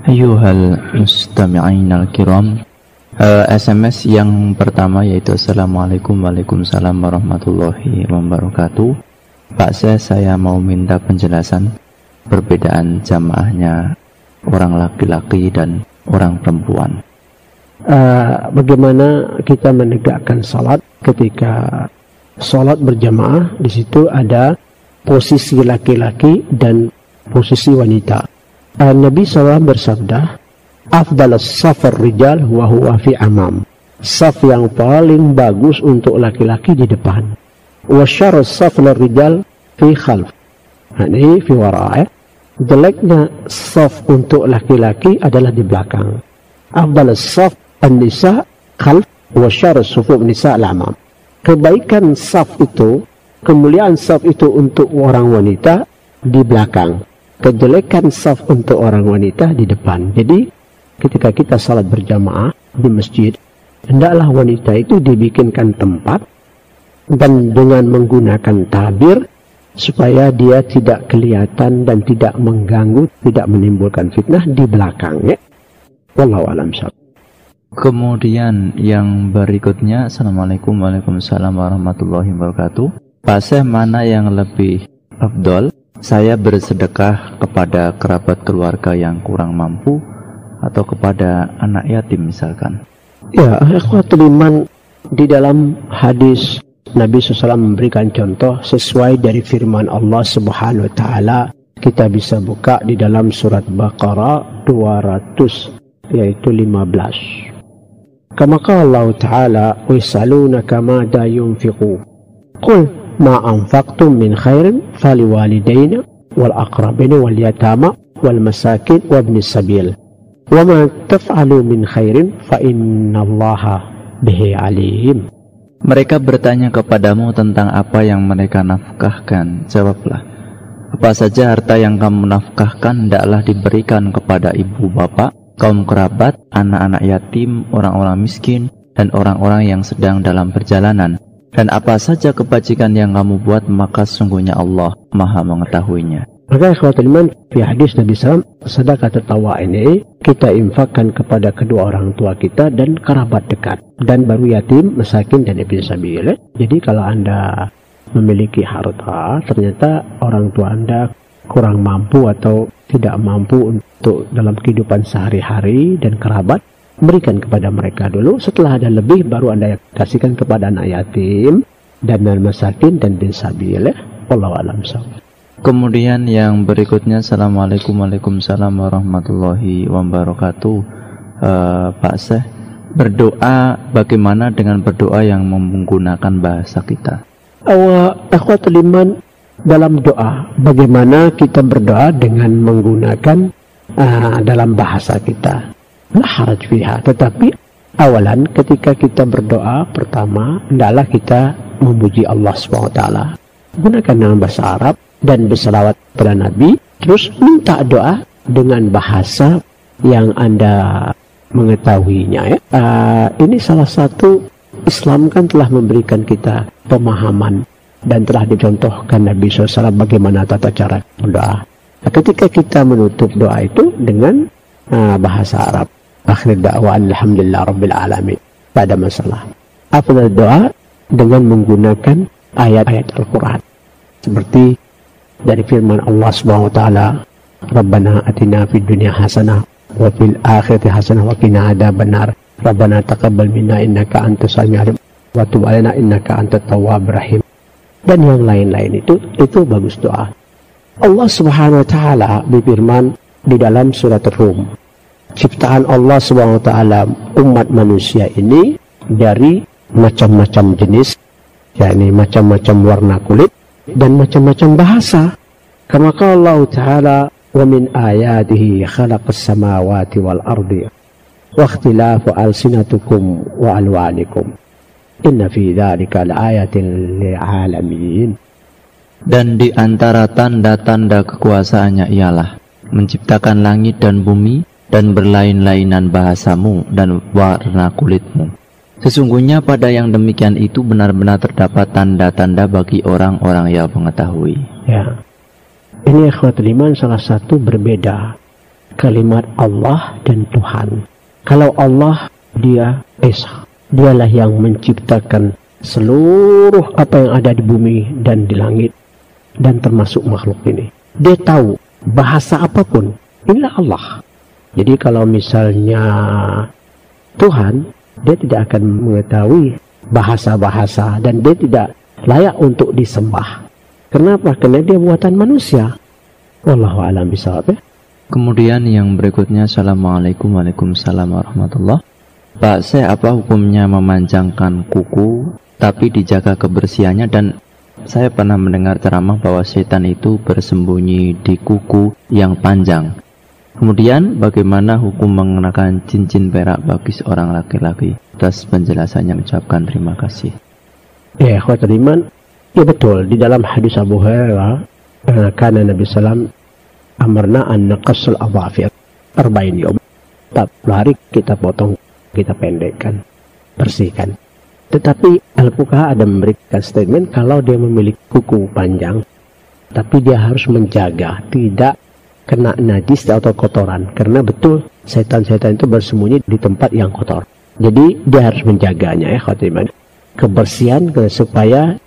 Ayuhal mustami'in al-kiram, SMS yang pertama yaitu Assalamualaikum Waalaikumsalam warahmatullahi wabarakatuh. Pak saya mau minta penjelasan perbedaan jamaahnya orang laki-laki dan orang perempuan. Bagaimana kita menegakkan salat ketika salat berjamaah? Di situ ada posisi laki-laki dan posisi wanita. Nabi SAW bersabda, "Afdalus safar rijal wa huwa fi amam." Saf yang paling bagus untuk laki-laki di depan. Wa syarrus safar rijal fi khalf. Ini fi wara'. Jeleknya saf untuk laki-laki adalah di belakang. Afdalus saf an-nisa khalf wa syarrus sufuf nisa al-amam. Kebaikan saf itu, kemuliaan saf itu untuk orang wanita di belakang. Kejelekan saf untuk orang wanita di depan. Jadi ketika kita salat berjamaah di masjid, hendaklah wanita itu dibikinkan tempat dan dengan menggunakan tabir supaya dia tidak kelihatan dan tidak mengganggu, tidak menimbulkan fitnah di belakangnya. Wallahu a'lam bishawab. Kemudian yang berikutnya, Assalamualaikum Waalaikumsalam warahmatullahi wabarakatuh. Pak mana yang lebih afdol? Saya bersedekah kepada kerabat keluarga yang kurang mampu atau kepada anak yatim misalkan. Ya, ikhwatul iman, di dalam hadis Nabi SAW memberikan contoh sesuai dari firman Allah Subhanahu wa taala. Kita bisa buka di dalam surat Baqarah 200 yaitu 15. Kama qala Allah taala, "Wa yasalunaka ma da yunfiqu." Qul ma anfaqtum min khairin faliwalidayna wal aqrabina wal yatama wal masakin wabni sabil wa ma taf'alu min khairin fa innallaha bihi alim. Mereka bertanya kepadamu tentang apa yang mereka nafkahkan. Jawablah, apa saja harta yang kamu nafkahkan hendaklah diberikan kepada ibu bapak, kaum kerabat, anak-anak yatim, orang-orang miskin, dan orang-orang yang sedang dalam perjalanan. Dan apa saja kebajikan yang kamu buat, maka sungguhnya Allah Maha mengetahuinya. Maka ikhwatul iman, di hadis Nabi SAW, sedekah tertawa ini kita infakkan kepada kedua orang tua kita dan kerabat dekat, dan baru yatim, masakin, dan ibn sabil. Jadi kalau Anda memiliki harta, ternyata orang tua Anda kurang mampu atau tidak mampu untuk dalam kehidupan sehari-hari, dan kerabat, berikan kepada mereka dulu. Setelah ada lebih, baru Anda kasihkan kepada anak yatim dan masakin dan bin sabil. Wallahu a'lam bishawab. Kemudian yang berikutnya, Assalamualaikum Waalaikumsalam warahmatullahi wabarakatuh. Pak Syekh, berdoa bagaimana dengan berdoa yang menggunakan bahasa kita? Akhwatul iman, dalam doa bagaimana kita berdoa dengan menggunakan dalam bahasa kita? La haraj fiha. Tetapi awalan ketika kita berdoa, pertama hendaklah kita memuji Allah SWT, gunakan dalam bahasa Arab dan berselawat pada Nabi, terus minta doa dengan bahasa yang Anda mengetahuinya. Ini salah satu, Islam kan telah memberikan kita pemahaman dan telah dicontohkan Nabi SAW bagaimana tata cara berdoa. Ketika kita menutup doa itu dengan bahasa Arab, akhir da'wa alhamdulillah rabbil alamin, tak ada masalah. Afdal doa dengan menggunakan ayat-ayat Al-Quran seperti dari firman Allah Subhanahu wa taala, Rabbana atina fid dunya hasanah wa fil akhirati hasanah wa qina adzabannar, Rabbana taqabbal minna innaka antas samiul alim wa tub alaina innaka antat tawwabur rahim, dan yang lain-lain itu bagus doa. Allah Subhanahu wa taala berfirman di dalam surat Rum, ciptaan Allah Subhanahu wa taala umat manusia ini dari macam-macam jenis, yakni macam-macam warna kulit dan macam-macam bahasa. Kama qala Allah taala, wa min ayatihi khalaqas samawati wal ardi wa ikhtilafu alsinatukum wa alwanikum inna fi dzalika laayatin lil alamin. Dan di antara tanda-tanda kekuasaannya ialah menciptakan langit dan bumi dan berlain-lainan bahasamu dan warna kulitmu. Sesungguhnya pada yang demikian itu benar-benar terdapat tanda-tanda bagi orang-orang yang mengetahui. Ya, ini ikhwatul iman salah satu berbeda kalimat Allah dan Tuhan. Kalau Allah, dia Esa, dialah yang menciptakan seluruh apa yang ada di bumi dan di langit dan termasuk makhluk ini. Dia tahu bahasa apapun, inilah Allah. Jadi kalau misalnya Tuhan, dia tidak akan mengetahui bahasa-bahasa dan dia tidak layak untuk disembah. Kenapa? Karena dia buatan manusia. Wallahu a'lam bishawab. Kemudian yang berikutnya, Assalamualaikum Waalaikumsalam warahmatullah. Pak, saya apa hukumnya memanjangkan kuku tapi dijaga kebersihannya? Dan saya pernah mendengar ceramah bahwa setan itu bersembunyi di kuku yang panjang. Kemudian bagaimana hukum mengenakan cincin perak bagi seorang laki-laki? Atas penjelasannya ucapkan terima kasih. Ya, ikhwatul iman, ya betul. Di dalam hadis Abu Hurairah, karena Nabi Sallam amarna an naqassul adhafir 40 yom. 40 hari kita potong, kita pendekkan, bersihkan. Tetapi Al-Fuqaha ada memberikan statement kalau dia memiliki kuku panjang, tapi dia harus menjaga tidak kena najis atau kotoran, karena betul setan-setan itu bersembunyi di tempat yang kotor. Jadi dia harus menjaganya, ya khatiman, kebersihan supaya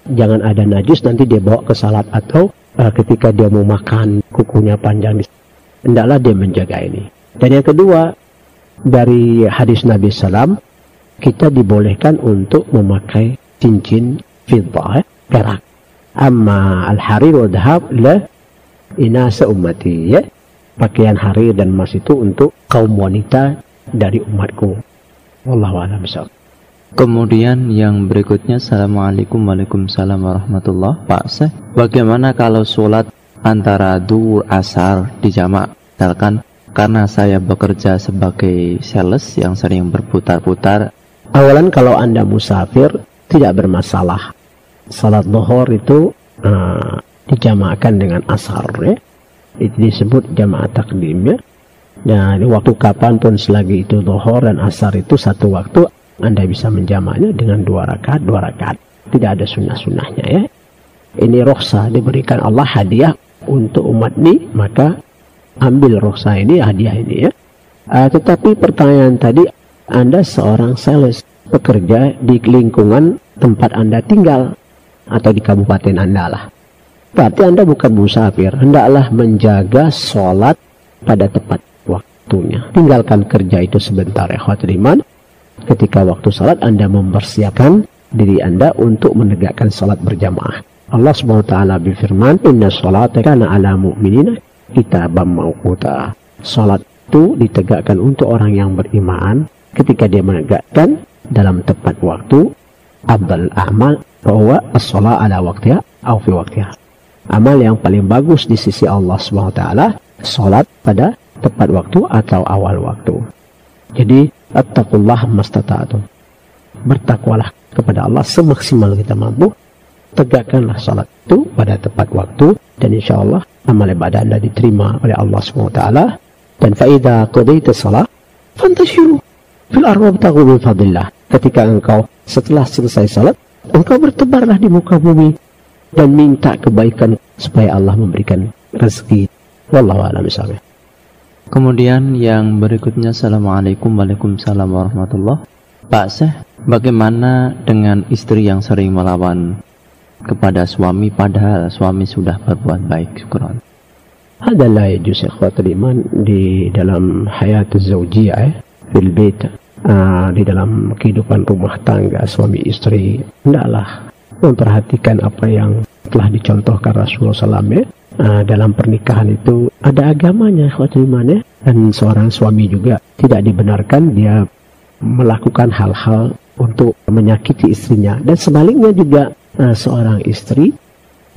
jangan ada najis nanti dia bawa ke salat atau ketika dia mau makan kukunya panjang. Hendaklah dia menjaga ini. Dan yang kedua, dari hadis Nabi Sallam, kita dibolehkan untuk memakai cincin fiddah, perak. Amma al-harir wa dhahab la inasa ummati, ya. Pakaian harir dan emas itu untuk kaum wanita dari umatku. Wallahu a'lam bishawab. Kemudian yang berikutnya, Assalamualaikum Waalaikumsalam warahmatullah. Pak Syekh, bagaimana kalau sholat antara duhur asar dijamak? Misalkan karena saya bekerja sebagai sales yang sering berputar-putar. Awalan kalau Anda musafir tidak bermasalah. Salat zuhur itu dijamakkan dengan asar, ya. Itu disebut jamaah takdim, ya. Nah, di waktu kapanpun selagi itu zuhur dan asar itu satu waktu, Anda bisa menjamaknya dengan 2 rakaat, 2 rakaat. Tidak ada sunnah-sunnahnya, ya. Ini rukhsah diberikan Allah hadiah untuk umat ini, maka ambil rukhsah ini, hadiah ini, ya. Tetapi pertanyaan tadi, Anda seorang sales, bekerja di lingkungan tempat Anda tinggal atau di kabupaten Anda lah. Berarti Anda bukan musafir, hendaklah menjaga sholat pada tepat waktunya. Tinggalkan kerja itu sebentar, ikhwatul iman. Ketika waktu sholat, Anda mempersiapkan diri Anda untuk menegakkan sholat berjamaah. Allah SWT berfirman, inna sholata kana ala mu'minina kitaban mawquta. Sholat itu ditegakkan untuk orang yang beriman ketika dia menegakkan dalam tepat waktu. Abdul a'mal bahwa as-sholat ala waktiha au fi waktiha. Amal yang paling bagus di sisi Allah SWT, sholat pada tepat waktu atau awal waktu. Jadi attaqullah mastata'tum. Bertakwalah kepada Allah semaksimal kita mampu. Tegakkanlah salat itu pada tepat waktu, dan insya Allah amal ibadah Anda diterima oleh Allah SWT. Dan fa'idha qadaita salat fantashiru fil ardi wabtaghu min fadlillah. Ketika engkau setelah selesai salat, engkau bertebarlah di muka bumi dan minta kebaikan supaya Allah memberikan rezeki. Wallahu a'lam bishawab. Kemudian yang berikutnya, Assalamualaikum Waalaikumsalam warahmatullah. Pak Syekh, bagaimana dengan istri yang sering melawan kepada suami padahal suami sudah berbuat baik? Syukran. Ada la yajuz ikhwatul iman di dalam hayat zaujiyah, fil bait, di dalam kehidupan rumah tangga suami istri, hendaklah memperhatikan apa yang telah dicontohkan Rasulullah SAW. Dalam pernikahan itu ada agamanya, ikhwatul iman, ya. Dan seorang suami juga tidak dibenarkan dia melakukan hal-hal untuk menyakiti istrinya, dan sebaliknya juga seorang istri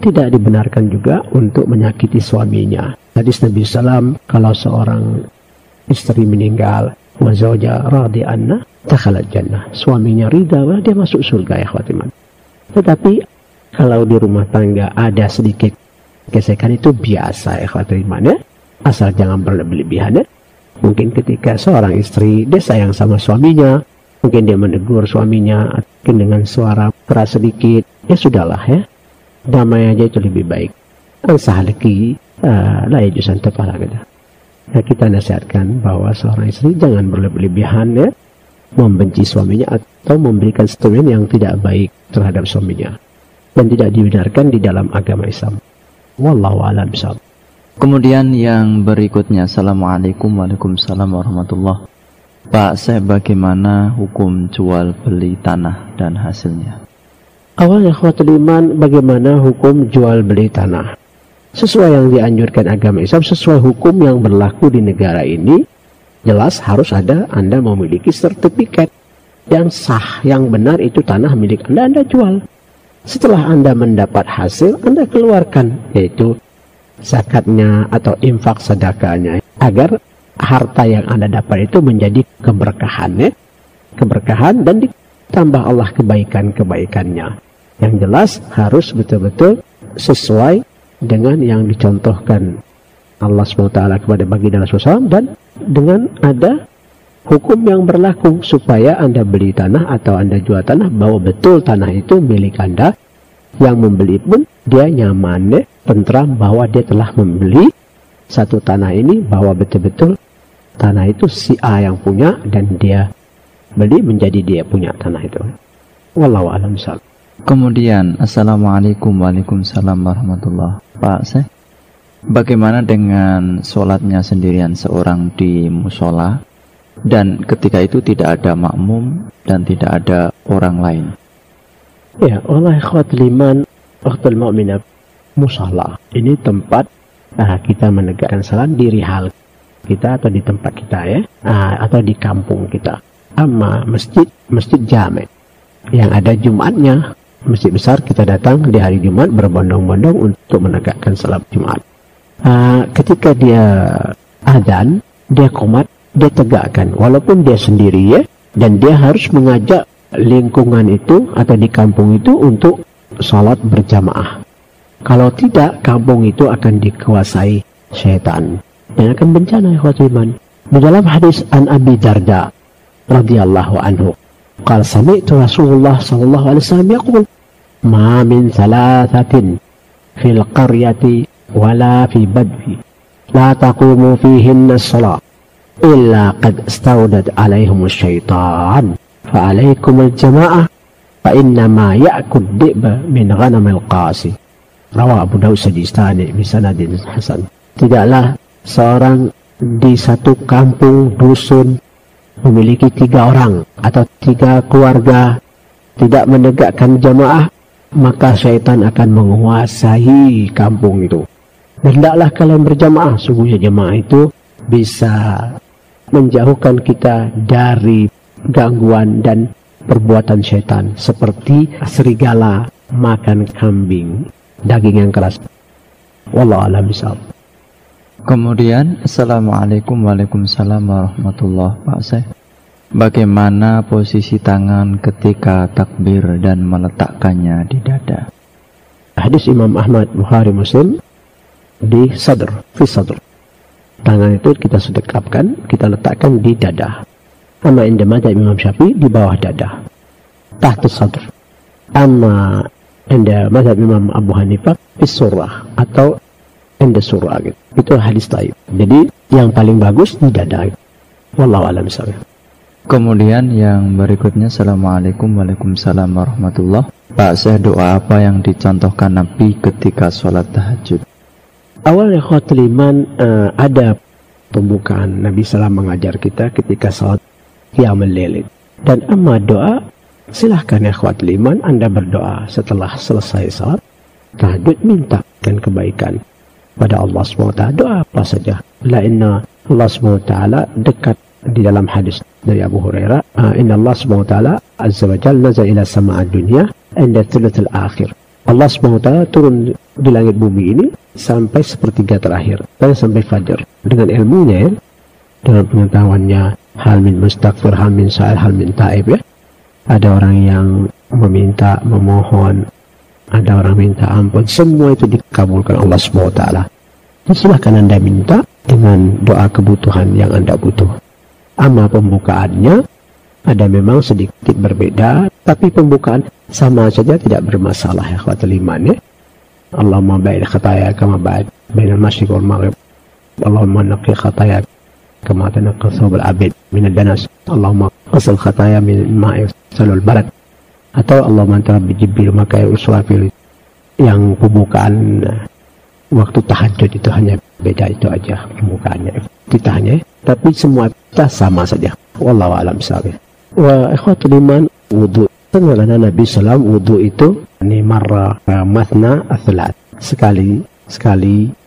tidak dibenarkan juga untuk menyakiti suaminya. Hadis Nabi SAW, kalau seorang istri meninggal, wa zawja radi anna dakhalat jannah, suaminya ridha, dia masuk surga, ya ikhwatul iman. Tetapi kalau di rumah tangga ada sedikit gesekan, itu biasa, ikhwatul iman, ya. Asal jangan berlebihan, ya. Mungkin ketika seorang istri dia sayang sama suaminya, mungkin dia menegur suaminya mungkin dengan suara keras sedikit, ya sudahlah, ya. Damai aja itu lebih baik. Ansahaliki la yajusan tafala gitu. Nah, kita nasihatkan bahwa seorang istri jangan berlebihan ya, membenci suaminya atau memberikan statement yang tidak baik terhadap suaminya, dan tidak dibenarkan di dalam agama Islam. Wallahu a'lam bishawab. Kemudian yang berikutnya, Assalamualaikum Waalaikumsalam warahmatullahi. Pak, saya bagaimana hukum jual beli tanah dan hasilnya? Awalnya ikhwatul iman, bagaimana hukum jual beli tanah? Sesuai yang dianjurkan agama Islam, sesuai hukum yang berlaku di negara ini, jelas harus ada Anda memiliki sertifikat yang sah, yang benar itu tanah milik Anda, Anda jual. Setelah Anda mendapat hasil, Anda keluarkan, yaitu zakatnya atau infak sedekahnya, agar harta yang Anda dapat itu menjadi keberkahan, ya? Keberkahan dan ditambah Allah kebaikan-kebaikannya. Yang jelas harus betul-betul sesuai dengan yang dicontohkan Allah SWT kepada baginda Rasulullah SAW, dan dengan ada hukum yang berlaku supaya Anda beli tanah atau Anda jual tanah, bahwa betul tanah itu milik Anda. Yang membeli pun dia nyaman, tentram bahwa dia telah membeli satu tanah ini, bahwa betul-betul tanah itu si A yang punya dan dia beli menjadi dia punya tanah itu. Wallahu a'lam bishawab. Kemudian, Assalamualaikum Waalaikumsalam warahmatullahi. Pak, saya bagaimana dengan sholatnya sendirian seorang di musola, dan ketika itu tidak ada makmum dan tidak ada orang lain? Ya, Allah ikhwatul iman, ikhwatul mu'minah, musola ini tempat kita menegakkan salat di rihal kita atau di tempat kita, ya, atau di kampung kita. Ama masjid jami yang ada Jumatnya, masjid besar, kita datang di hari Jumat berbondong-bondong untuk menegakkan salat Jumat. Ketika dia azan, dia qomat, dia tegakkan, walaupun dia sendiri, ya, dan dia harus mengajak lingkungan itu atau di kampung itu untuk salat berjamaah. Kalau tidak, kampung itu akan dikuasai syaitan dan akan bencana, ikhwatul iman. Di dalam hadis an Abi Darda radhiyallahu anhu, qala sami'tu Rasulullah sallallahu alaihi wasallam yaqul ma min thalathatin fil qaryati wala fi badwi la taqumu fihinna as-salat illa qad istawdat alaihim asy-syaitan fa alaikum al-jama'ah fa inna ma ya'kul dhi'ba min ghanamil qasi. Rawah Abu Daud Sajistani bisanadin hasan. Tidaklah seorang di satu kampung dusun memiliki 3 orang atau 3 keluarga tidak menegakkan jamaah, maka syaitan akan menguasai kampung itu. Dan hendaklah kalian berjamaah, sungguhnya jamaah itu bisa menjauhkan kita dari gangguan dan perbuatan syaitan, seperti serigala makan kambing, daging yang keras. Wallahu a'lam bishawab. Kemudian, Assalamualaikum Waalaikumsalam warahmatullahi. Pak, saya bagaimana posisi tangan ketika takbir dan meletakkannya di dada? Hadis Imam Ahmad, Bukhari, Muslim, di sadr, fi sadr. Tangan itu kita sedekapkan, kita letakkan di dada. Amma inda madzhab Imam Syafi'i di bawah dada, tahta sadr. Amma inda madzhab Imam Abu Hanifah fi surah atau inda surah gitu. Itu hadis dhaif. Jadi yang paling bagus di dada. Wallahu a'lam bishawab. Kemudian yang berikutnya, Assalamualaikum Waalaikumsalam warahmatullahi. Pak, saya doa apa yang dicontohkan Nabi ketika sholat tahajud? Awalnya ikhwatul iman, ada pembukaan Nabi SAW mengajar kita ketika sholat qiyamul lail. Dan amma doa, silahkan ikhwatul iman Anda berdoa setelah selesai sholat tahajud, minta dan kebaikan pada Allah SWT. Doa apa saja. La inna Allah SWT dekat. Di dalam hadis dari Abu Hurairah, inna Allah SWT azza wa jalla nazar ila sama'ad dunya inda thuluthil akhir. Allah SWT turun di langit bumi ini sampai sepertiga terakhir, dan sampai fajar. Dengan ilmunya, ya, dengan pengetahuannya, hal min mustaghfir, hal min sa'il, hal min ta'ib, ya. Ada orang yang meminta, memohon, ada orang minta ampun, semua itu dikabulkan Allah SWT. Dan silahkan Anda minta dengan doa kebutuhan yang Anda butuh. Ama pembukaannya ada memang sedikit berbeda, tapi pembukaan sama saja, tidak bermasalah, ya ikhwatul iman, ya. Allahumma ba'id khataya kama ba'id bainal masyriq wal maghrib. Allahumma naqi khataya kama tanaqqa thawbul abid min ad-danas, Allahumma ghsil khataya min ma'i salul barat, atau Allahumma anta rabbi jibril maka usrafil, yang pembukaan waktu tahajud itu hanya beda itu aja pembukaannya, titahnya, tapi semua kita sama saja. Wallahu a'lam bishawab. Wa ikhwatul iman, wudu. Karena Nabi SAW wudu itu ini marra mathna athlat, sekali,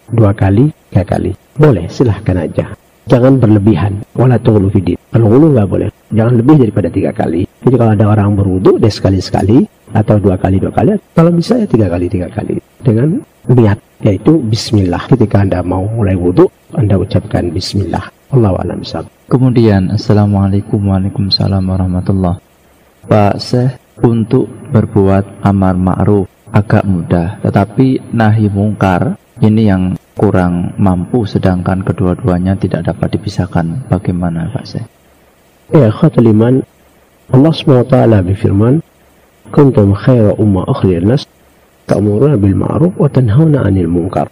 dua kali, tiga kali. Boleh, silahkan aja. Jangan berlebihan. Wala tughlu fid din. Kalau wudu nggak boleh. Jangan lebih daripada 3 kali. Jadi kalau ada orang berwudu, dia sekali, atau 2 kali. Kalau bisa ya 3 kali. Dengan niat, yaitu bismillah. Ketika Anda mau mulai wudu, Anda ucapkan bismillah. Allahu a'lam bishawab. Kemudian, Assalamualaikum Waalaikumsalam warahmatullah. Pak Syekh, untuk berbuat amar ma'ruf agak mudah, tetapi nahi mungkar ini yang kurang mampu, sedangkan kedua-duanya tidak dapat dipisahkan. Bagaimana Pak Syekh? Ya, khatul iman, Allah SWT berfirman, kuntum khaira umma ukhrijat nas ta'muruna bil ma'ruf wa tanhauna 'anil munkar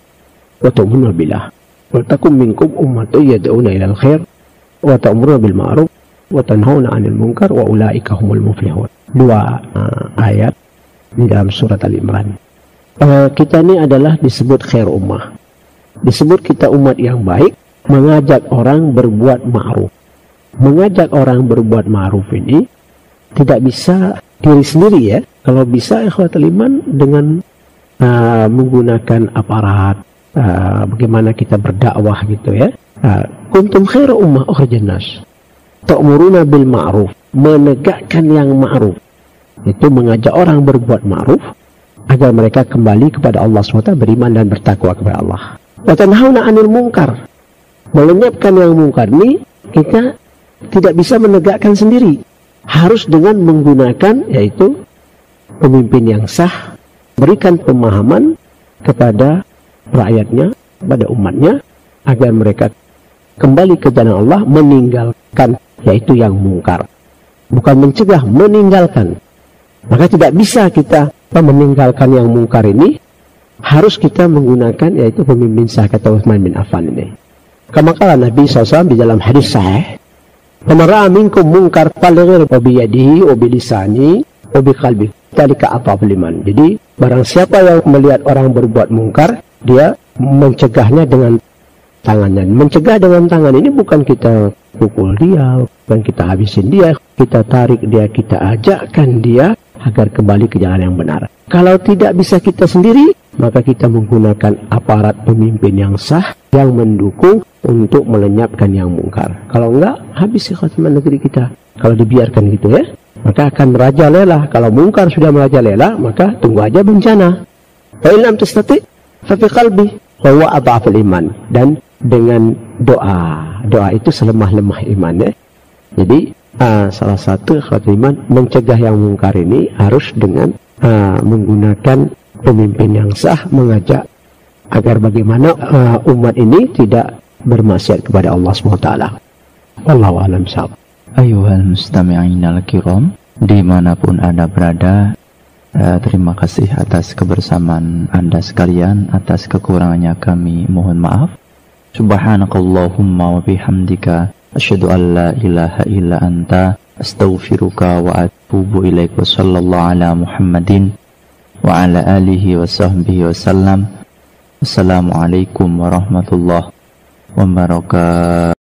wa tu'minuna billah wa takum minkum ummatun yad'una ilal khair wa ta'muruna bil ma'ruf wa tanhauna 'anil munkar wa ulaika humul muflihun. 2 ayat di dalam surat Al-Imran. Kita ini adalah disebut khair ummah. Disebut kita umat yang baik, mengajak orang berbuat ma'ruf. Mengajak orang berbuat ma'ruf ini tidak bisa diri sendiri ya. Kalau bisa ikhwatul iman dengan menggunakan aparat, bagaimana kita berdakwah gitu ya. Kuntum khairu ummah ukhrijat nas ta'muruna bil ma'ruf, menegakkan yang ma'ruf. Itu mengajak orang berbuat ma'ruf agar mereka kembali kepada Allah SWT, beriman dan bertakwa kepada Allah. Wa tanhauna 'anil munkar, melenyapkan yang mungkar ini kita tidak bisa menegakkan sendiri, harus dengan menggunakan yaitu pemimpin yang sah, berikan pemahaman kepada rakyatnya, kepada umatnya, agar mereka kembali ke jalan Allah, meninggalkan yaitu yang mungkar. Bukan mencegah, meninggalkan. Maka tidak bisa kita meninggalkan yang mungkar ini, harus kita menggunakan yaitu pemimpin sah, kata Utsman bin Affan ini. Kama kala Nabi SAW di dalam hadis sahih, "Man ra'a minkum munkar falyughayyirhu bi yadihi wa bi lisanihi wa bi qalbihi, dzalika athafu liman." Jadi barang siapa yang melihat orang berbuat mungkar, dia mencegahnya dengan tangannya. Mencegah dengan tangan ini bukan kita pukul dia, bukan kita habisin dia, kita tarik dia, kita ajakkan dia agar kembali ke jalan yang benar. Kalau tidak bisa kita sendiri, maka kita menggunakan aparat pemimpin yang sah yang mendukung untuk melenyapkan yang mungkar. Kalau enggak, habis kekhawatiran negeri kita. Kalau dibiarkan gitu ya, maka akan merajalela. Kalau mungkar sudah merajalela, maka tunggu aja bencana. Wa illam tastati fa fi qalbi wa huwa adhaful iman. Dan dengan doa itu selemah-lemah iman ya. Jadi salah satu khawatiran iman mencegah yang mungkar ini harus dengan menggunakan pemimpin yang sah, mengajak agar bagaimana umat ini tidak bermaksiat kepada Allah SWT. Wallahu a'lam bishawab. Ayuhal mustami'in al-kiram, dimanapun Anda berada, terima kasih atas kebersamaan Anda sekalian. Atas kekurangannya kami mohon maaf. Subhanakallahumma wa bihamdika asyhadu an la ilaha illa anta astaghfiruka wa atubu ilaik. Wa sallallahu ala Muhammadin wa ala alihi wa sahbihi wa sallam. Assalamualaikum warahmatullahi wabarakatuh.